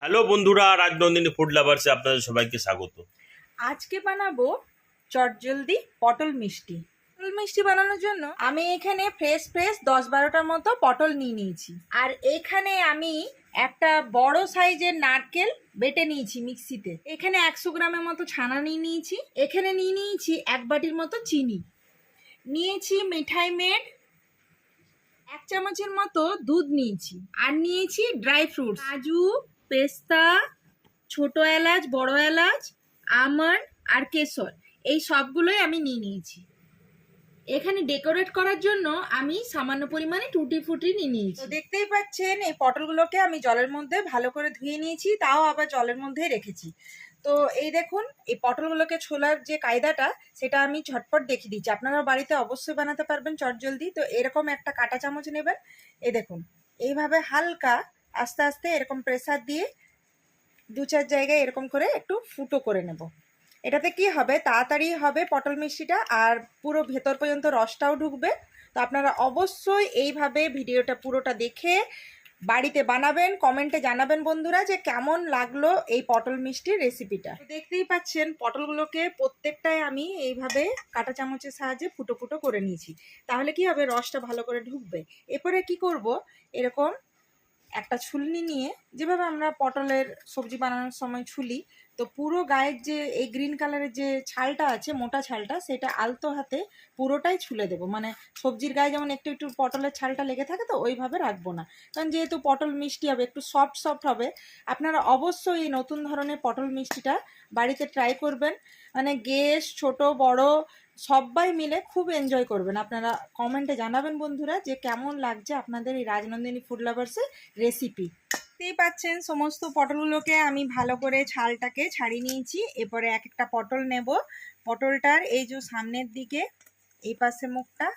Hello বন্ধুরা, Rajnandini food লাভার্সে আপনাদের সবাইকে স্বাগত। আজকে বানাবো চটজলদি পটল মিষ্টি। পটল মিষ্টি বানানোর জন্য আমি এখানে ফ্রেশ 10-12টার মতো পটল নিয়ে নিয়েছি। আর এখানে আমি একটা বড় সাইজের নারকেল বেটে নিয়েছি মিক্সিতে। এখানে 100 গ্রামের মতো ছানা নিয়ে নিয়েছি। এখানে নিয়ে নিয়েছি 1 বাটির মতো চিনি নিয়েছি। মিঠাই মেড 1 চামচের মতো দুধ নিয়েছি। আর নিয়েছি ড্রাই ফ্রুটস, কাজু, পেস্তা, ছোট এলাচ, বড় এলাচ, আমন্ড আর কেশর। এই সবগুলোই আমি নিয়ে নিয়েছি। এখানে ডেকোরেট করার জন্য আমি সামান্য পরিমাণে টুটি ফুটি নিয়ে নিয়েছি। তো দেখতেই পাচ্ছেন এই পটলগুলোকে আমি জলের মধ্যে ভালো করে ধুয়ে নিয়েছি, তাও আবার জলের মধ্যেই রেখেছি। তো এই দেখুন, এই পটলগুলোকে ছোলার যে কায়দাটা সেটা আমি ঝটপট দেখিয়ে দিচ্ছি। আপনারা বাড়িতে অবশ্যই বানাতে পারবেন চটজলদি। তো এরকম একটা কাঁটা চামচ নেবেন। এই দেখুন, এইভাবে হালকা আস্তে আস্তে এরকম প্রেসার দিয়ে 2-4 জায়গায় এরকম করে একটু ফুটো করে নেব। এটাতে কি হবে, তাড়াতাড়ি হবে পটল মিষ্টিটা, আর পুরো ভেতর পর্যন্ত রসটাও ঢুকবে। তো আপনারা অবশ্যই এইভাবে ভিডিওটা পুরোটা দেখে বাড়িতে বানাবেন। কমেন্টে জানাবেন বন্ধুরা যে কেমন লাগলো এই পটল মিষ্টির রেসিপিটা। দেখতেই পাচ্ছেন পটলগুলোকে প্রত্যেকটাই আমি এইভাবে কাঁটা চামচের সাহায্যে ফুটো ফুটো করে নিয়েছি। তাহলে কি হবে, রসটা ভালো করে ঢুকবে। এরপরে কি করব, এরকম একটা ছুলনি নিয়ে, যেভাবে আমরা পটলের সবজি বানানোর সময় ছুলি, তো পুরো গায়ের যে এই গ্রিন কালারের যে ছালটা আছে, মোটা ছালটা, সেটা আলতো হাতে পুরোটাই ছুলে দেবো। মানে সবজির গায়ে যেমন একটু একটু পটলের ছালটা লেগে থাকে, তো ওইভাবে রাখবো না, কারণ যেহেতু পটল মিষ্টি হবে, একটু সফট হবে। আপনারা অবশ্যই এই নতুন ধরনের পটল মিষ্টিটা বাড়িতে ট্রাই করবেন। মানে গেস্ট, ছোট বড় সবাই মিলে খুব এনজয় করবেন। আপনারা কমেন্টে জানাবেন বন্ধুরা যে কেমন লাগছে আপনাদের এই রাজনন্দিনী ফুড লাভার্সের রেসিপি। দেখতেই পাচ্ছেন সমস্ত পটলগুলোকে আমি ভালো করে ছালটাকে ছাড়িয়ে নিয়েছি। এরপরে এক একটা পটল নেব। পটলটার এই যে সামনের দিকে এই পাশে মুখটা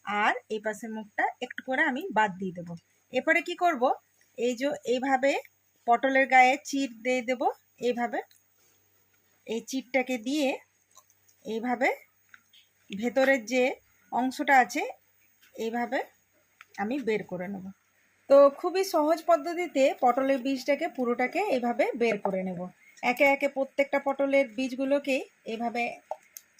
আর এই পাশে মুখটা একটু করে আমি বাদ দিয়ে দেবো। এরপরে কি করব, এই যে এইভাবে পটলের গায়ে চিড় দিয়ে দেবো। এইভাবে এই চিড়টাকে দিয়ে এইভাবে ভেতরের যে অংশটা আছে এইভাবে আমি বের করে নেব। তো খুবই সহজ পদ্ধতিতে পটলের বীজটাকে পুরোটাকে এইভাবে বের করে নেব। একে একে প্রত্যেকটা পটলের বীজগুলোকে এইভাবে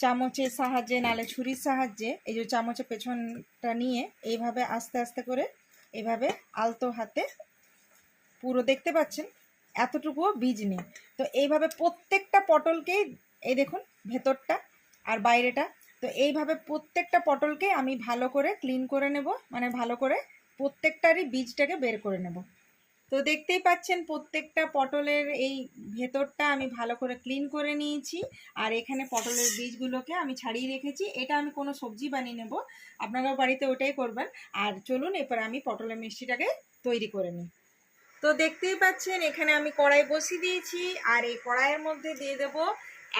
চামচের সাহায্যে, নালে ছুরির সাহায্যে, এই যে চামচের পেছনটা নিয়ে এইভাবে আস্তে আস্তে করে এইভাবে আলতো হাতে পুরো, দেখতে পাচ্ছেন এতটুকুও বীজ নেই। তো এইভাবে প্রত্যেকটা পটলকেই, এই দেখুন ভেতরটা আর বাইরেটা, তো এইভাবে প্রত্যেকটা পটলকে আমি ভালো করে ক্লিন করে নেব। মানে ভালো করে প্রত্যেকটারই বীজটাকে বের করে নেব। তো দেখতেই পাচ্ছেন প্রত্যেকটা পটলের এই ভেতরটা আমি ভালো করে ক্লিন করে নিয়েছি। আর এখানে পটলের বীজগুলোকে আমি ছাড়িয়ে রেখেছি। এটা আমি কোনো সবজি বানিয়ে নেব, আপনারাও বাড়িতে ওটাই করবেন। আর চলুন এরপর আমি পটলের মিষ্টিটাকে তৈরি করে নিই। তো দেখতেই পাচ্ছেন এখানে আমি কড়াই বসিয়ে দিয়েছি। আর এই কড়াইয়ের মধ্যে দিয়ে দেব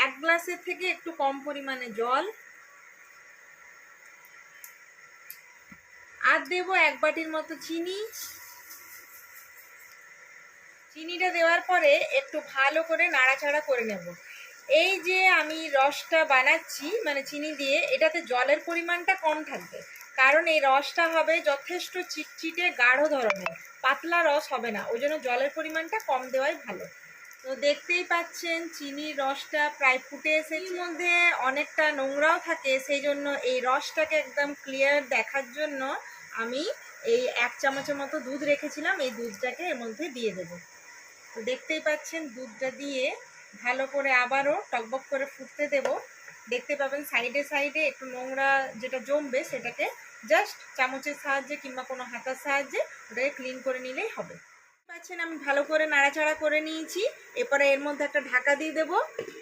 1 গ্লাসের থেকে একটু কম পরিমাণে জল, আর দেব 1 বাটির মতো চিনি। চিনিটা দেওয়ার পরে একটু ভালো করে নাড়াচাড়া করে নেব। এই যে আমি রসটা বানাচ্ছি মানে চিনি দিয়ে, এটাতে জলের পরিমাণটা কম থাকবে, কারণ এই রসটা হবে যথেষ্ট চিটচিটে গাঢ় ধরনের, পাতলা রস হবে না, ওই জন্য জলের পরিমাণটা কম দেওয়াই ভালো। তো দেখতেই পাচ্ছেন চিনির রসটা প্রায় ফুটে এসেছে। এর মধ্যে অনেকটা নোংরাও থাকে, সেই জন্য এই রসটাকে একদম ক্লিয়ার দেখার জন্য আমি এই 1 চামচের মতো দুধ রেখেছিলাম, এই দুধটাকে এর মধ্যে দিয়ে দেবো। তো দেখতেই পাচ্ছেন দুধটা দিয়ে ভালো করে আবারও টকবক করে ফুটতে দেব। দেখতে পাবেন সাইডে সাইডে একটু নোংরা যেটা জমবে, সেটাকে জাস্ট চামচের সাহায্যে কিংবা কোনো হাতার সাহায্যে ওটাকে ক্লিন করে নিলেই হবে। পাচ্ছেন আমি ভালো করে নাড়াচাড়া করে নিয়েছি। এরপরে এর মধ্যে একটা ঢাকা দিয়ে দেব।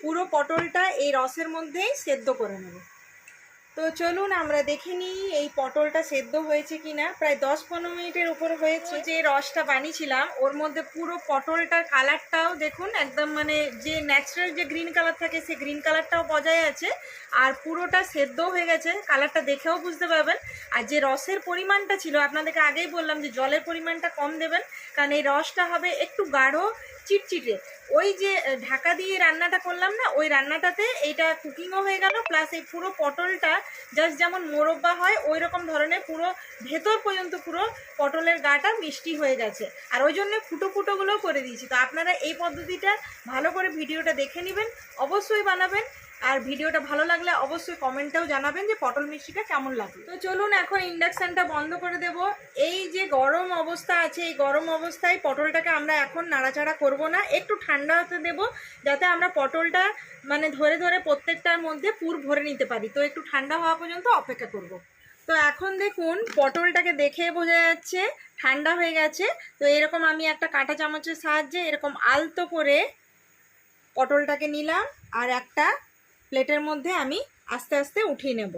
পুরো পটলটা এই রসের মধ্যেই সেদ্ধ করে নেব। তো চলুন আমরা দেখে নিই এই পটলটা সেদ্ধ হয়েছে কিনা। প্রায় 10-15 মিনিটের উপর হয়েছে। যে রসটা বানিয়েছিলাম ওর মধ্যে পুরো পটলটার কালারটাও দেখুন একদম, মানে যে ন্যাচারাল যে গ্রিন কালার থাকে সেই গ্রিন কালারটাও বজায় আছে। আর পুরোটা সেদ্ধ হয়ে গেছে, কালারটা দেখেও বুঝতে পারবেন। আর যে রসের পরিমাণটা ছিল, আপনাদেরকে আগেই বললাম যে জলের পরিমাণটা কম দেবেন, কারণ এই রসটা হবে একটু গাঢ় চিটচিটে। ওই যে ঢাকা দিয়ে রান্নাটা করলাম না, ওই রান্নাটাতে এইটা কুকিংও হয়ে গেল, প্লাস এই পুরো পটলটা জাস্ট যেমন মোরব্বা হয় ওই রকম ধরনের পুরো ভেতর পর্যন্ত পুরো পটলের গাটা মিষ্টি হয়ে গেছে। আর ওই জন্য ফুটো ফুটোগুলোও করে দিয়েছি। তো আপনারা এই পদ্ধতিটা ভালো করে ভিডিওটা দেখে নেবেন, অবশ্যই বানাবেন। আর ভিডিওটা ভালো লাগলে অবশ্যই কমেন্টেও জানাবেন যে পটল মিষ্টিটা কেমন লাগলো। তো চলুন এখন ইন্ডাকশানটা বন্ধ করে দেব। এই যে গরম অবস্থা আছে, এই গরম অবস্থায় পটলটাকে আমরা এখন নাড়াচাড়া করব না, একটু ঠান্ডা হতে দেব, যাতে আমরা পটলটা মানে ধরে ধরে প্রত্যেকটার মধ্যে পুর ভরে নিতে পারি। তো একটু ঠান্ডা হওয়া পর্যন্ত অপেক্ষা করব। তো এখন দেখুন পটলটাকে দেখে বোঝা যাচ্ছে ঠান্ডা হয়ে গেছে। তো এরকম আমি একটা কাঁটা চামচের সাহায্যে এরকম আলতো করে পটলটাকে নিলাম, আর একটা প্লেটের মধ্যে আমি আস্তে আস্তে উঠিয়ে নেব।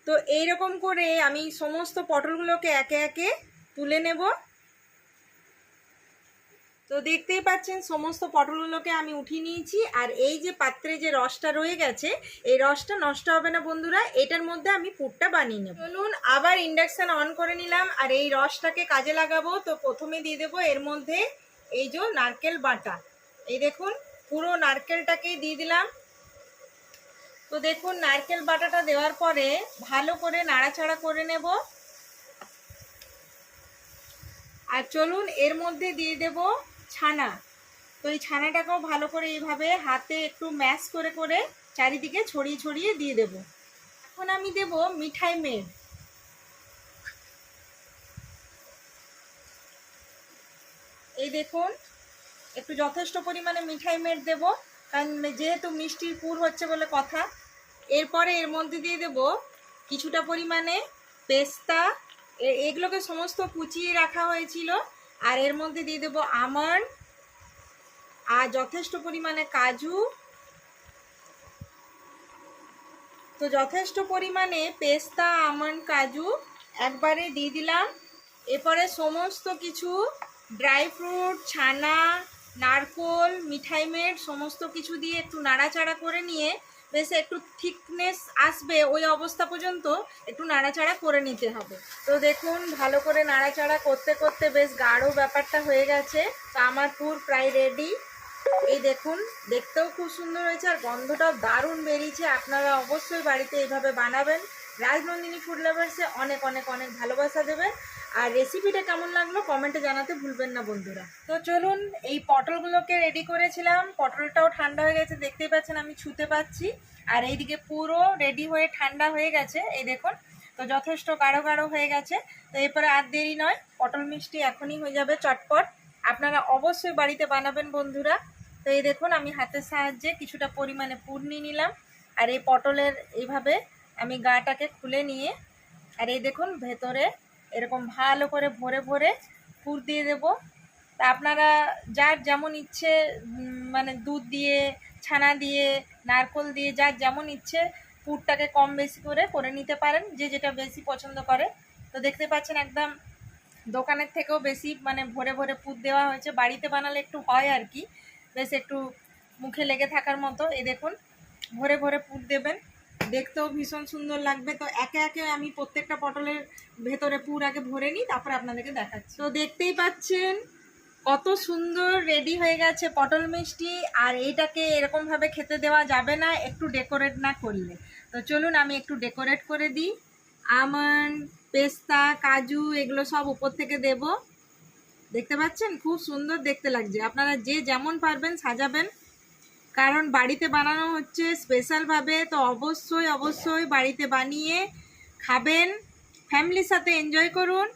তো এইরকম করে আমি সমস্ত পটলগুলোকে একে একে তুলে নেব। তো দেখতেই পাচ্ছেন সমস্ত পটলগুলোকে আমি উঠিয়ে নিয়েছি। আর এই যে পাত্রে যে রসটা রয়ে গেছে, এই রসটা নষ্ট হবে না বন্ধুরা, এটার মধ্যে আমি পুরটা বানিয়ে নেব। চলুন আবার ইন্ডাকশন অন করে নিলাম, আর এই রসটাকে কাজে লাগাবো। তো প্রথমে দিয়ে দেবো এর মধ্যে এই যে নারকেল বাটা। এই দেখুন পুরো নারকেলটাকেই দিয়ে দিলাম। তো দেখুন নারকেল বাটাটা দেওয়ার পরে ভালো করে নাড়াচাড়া করে নেব। আর চলুন এর মধ্যে দিয়ে দেব ছানা। তো এই ছানাটাকেও ভালো করে এইভাবে হাতে একটু ম্যাশ করে করে চারিদিকে ছড়িয়ে ছড়িয়ে দিয়ে দেব। এখন আমি দেব মিঠাই মেড। এই দেখুন একটু যথেষ্ট পরিমাণে মিঠাই মেড দেব, কারণ যেহেতু মিষ্টির পুর হচ্ছে বলে কথা। এরপরে এর মধ্যে দিয়ে দেব কিছুটা পরিমাণে পেস্তা, এগুলোকে সমস্ত কুচিয়ে রাখা হয়েছিল। আর এর মধ্যে দিয়ে দেব আমন্ড, আর যথেষ্ট পরিমাণে কাজু। তো যথেষ্ট পরিমাণে পেস্তা, আমন্ড, কাজু একবারে দিয়ে দিলাম। এরপরে সমস্ত কিছু ড্রাই ফ্রুট, ছানা, নারকোল, মিঠাই মেড সমস্ত কিছু দিয়ে একটু নাড়াচাড়া করে নিয়ে বেশ একটু থিকনেস আসবে ওই অবস্থা পর্যন্ত একটু নাড়াচাড়া করে নিতে হবে। তো দেখুন ভালো করে নাড়াচাড়া করতে করতে বেশ গাঢ় ব্যাপারটা হয়ে গেছে। তো আমার পুর প্রায় রেডি। এই দেখুন দেখতেও খুব সুন্দর হয়েছে, আর গন্ধটাও দারুণ বেরিয়েছে। আপনারা অবশ্যই বাড়িতে এইভাবে বানাবেন। রাজনন্দিনী ফুড লাভার্সে অনেক অনেক অনেক ভালোবাসা দেবে। আর রেসিপিটা কেমন লাগলো কমেন্টে জানাতে ভুলবেন না বন্ধুরা। তো চলুন এই পটলগুলোকে রেডি করেছিলাম, পটলটাও ঠান্ডা হয়ে গেছে, দেখতেই পাচ্ছেন আমি ছুতে পাচ্ছি। আর এইদিকে পুরো রেডি হয়ে ঠান্ডা হয়ে গেছে, এই দেখুন। তো যথেষ্ট গাঢ় গাঢ় হয়ে গেছে। তো এরপরে আর দেরি নয়, পটল মিষ্টি এখনই হয়ে যাবে চটপট। আপনারা অবশ্যই বাড়িতে বানাবেন বন্ধুরা। তো এই দেখুন আমি হাতের সাহায্যে কিছুটা পরিমাণে পুর নিয়ে নিলাম, আর এই পটলের এইভাবে আমি গাটাকে খুলে নিয়ে, আর এই দেখুন ভেতরে এরকম ভালো করে ভরে ভরে পুর দিয়ে দেব। তা আপনারা যার যেমন ইচ্ছে মানে দুধ দিয়ে, ছানা দিয়ে, নারকোল দিয়ে যার যেমন ইচ্ছে পুরটাকে কম বেশি করে করে নিতে পারেন, যে যেটা বেশি পছন্দ করে। তো দেখতে পাচ্ছেন একদম দোকানের থেকেও বেশি মানে ভরে ভরে পুর দেওয়া হয়েছে। বাড়িতে বানালে একটু হয় আর কি, বেশ একটু মুখে লেগে থাকার মতো। এই দেখুন ভরে ভরে পুর দেবেন, দেখতেও ভীষণ সুন্দর লাগবে। তো একে একে আমি প্রত্যেকটা পটলের ভেতরে পুর আগে ভরে নিই, তারপরে আপনাদেরকে দেখাচ্ছি। তো দেখতেই পাচ্ছেন কত সুন্দর রেডি হয়ে গেছে পটল মিষ্টি। আর এইটাকে এরকমভাবে খেতে দেওয়া যাবে না একটু ডেকোরেট না করলে। তো চলুন আমি একটু ডেকোরেট করে দিই। আমন্ড, পেস্তা, কাজু এগুলো সব উপর থেকে দেব। দেখতে পাচ্ছেন খুব সুন্দর দেখতে লাগছে। আপনারা যে যেমন পারবেন সাজাবেন, কারণ বাড়িতে বানানো হচ্ছে স্পেশালভাবে। তো অবশ্যই অবশ্যই বাড়িতে বানিয়ে খাবেন, ফ্যামিলির সাথে এনজয় করুন।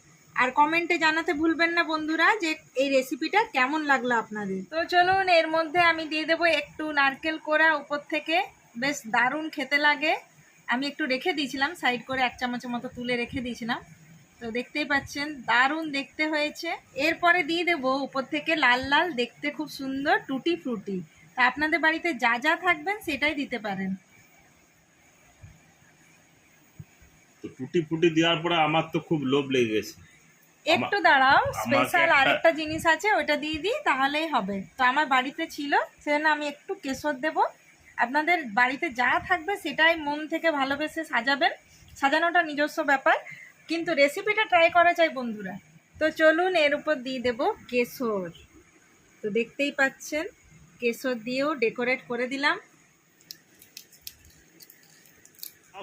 আর কমেন্টে জানাতে ভুলবেন না বন্ধুরা যে এই রেসিপিটা কেমন লাগলো আপনাদের। তো চলুন এর মধ্যে আমি দিয়ে দেবো একটু নারকেল কোড়া উপর থেকে, বেশ দারুণ খেতে লাগে। আমি একটু রেখে দিয়েছিলাম সাইড করে, 1 চামচের মতো তুলে রেখে দিয়েছিলাম। তো দেখতেই পাচ্ছেন দারুণ দেখতে হয়েছে। এরপরে দিয়ে দেবো উপর থেকে লাল লাল দেখতে খুব সুন্দর টুটি ফ্রুটি। তা আপনাদের বাড়িতে যা যা থাকবেন সেটাই দিতে পারেন। তো টুটি ফুটি দেওয়ার পরে আমার তো খুব লোভ লেগে গেছে। একটু দাঁড়াও, স্পেশাল একটা- আরেকটা জিনিস আছে, ওইটা দিয়ে দিই তাহলেই হবে। তো আমার বাড়িতে ছিল সেজন্য আমি একটু কেশর দেব। আপনাদের বাড়িতে যা থাকবে সেটাই মন থেকে ভালোবেসে সাজাবেন, সাজানোটা নিজস্ব ব্যাপার, কিন্তু রেসিপিটা ট্রাই করা চাই বন্ধুরা। তো চলুন এর উপর দিয়ে দেব কেশর। তো দেখতেই পাচ্ছেন কেশর দিয়েও ডেকোরেট করে দিলাম।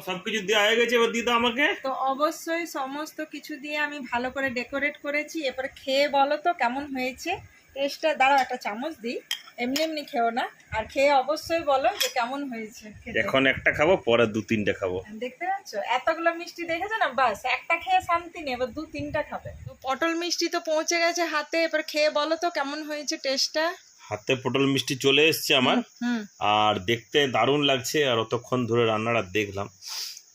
সবকিছু দেওয়া হয়ে গেছে, এবার দিয়ে দাও আমাকে। তো অবশ্যই সমস্ত কিছু দিয়ে আমি ভালো করে ডেকোরেট করেছি। এবার খেয়ে বলো তো কেমন হয়েছে টেস্টটা। দাঁড়াও একটা চামচ দিই, এমনি এমনি খেও না, আর খেয়ে অবশ্যই বলো যে কেমন হয়েছে খেতে। এখন একটা খাবো, পরে 2-3টে খাবো। দেখতে পাচ্ছ এতগুলো মিষ্টি দেখেছো না, বাস একটা খেয়ে শান্তি নেই, এবার 2-3টা খাবে। তো পটল মিষ্টি তো পৌঁছে গেছে হাতে, এবার খেয়ে বলো তো কেমন হয়েছে টেস্টটা। হাতে পটল মিষ্টি চলে এসছে আমার, হুম আর দেখতে দারুণ লাগছে। আর অতক্ষণ ধরে রান্নাটা দেখলাম,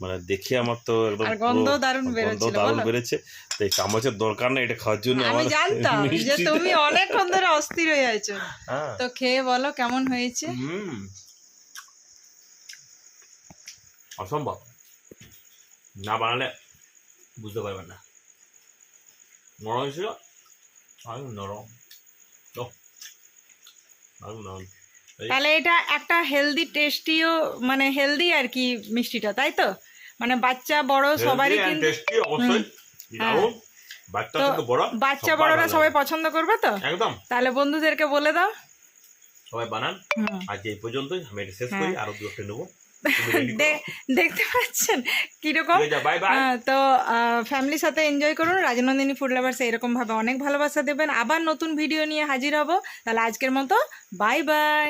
মানে দেখে আমার তো একদম আর গন্ধ দারুণ গন্ধ বেরোচ্ছিল দারুণ বলো। বেড়েছে। তো এই চামচের দরকার নেই এটা খাওয়ার জন্য। আমি আমার জানতাম যে মিষ্টিটা- তুমি অনেকক্ষণ ধরে অস্থির হয়ে আছো। হ্যাঁ। তো খেয়ে বলো কেমন হয়েছে। অসম্ভব, না বানালে বুঝতে পারবেন না। নরম ছিল, নরম নরম। তাহলে এটা একটা হেলদি টেস্টিও, মানে হেলদি আর কি মিষ্টিটা, তাই তো? মানে বাচ্চা বড় সবারই কিন্তু অবশ্যই দারুণ। বাচ্চা তো থেকে বড়, বাচ্চা সবার বড়রা ভালো সবাই লাগে। পছন্দ করবে তো। একদম। তাহলে বন্ধুদেরকে বলে দাও। সবাই বানান। হুম। আজ এই পর্যন্তই, আমি এটা শেষ করি, আরো 2-একটা নেবো। দেখতে পাচ্ছেন কিরকম। Bye bye. তো ফ্যামিলির সাথে এনজয় করুন। রাজনন্দিনী ফুড লাভার্স এরকম ভাবে অনেক ভালোবাসা দেবেন। আবার নতুন ভিডিও নিয়ে হাজির হব। তাহলে আজকের মতো বাই বাই।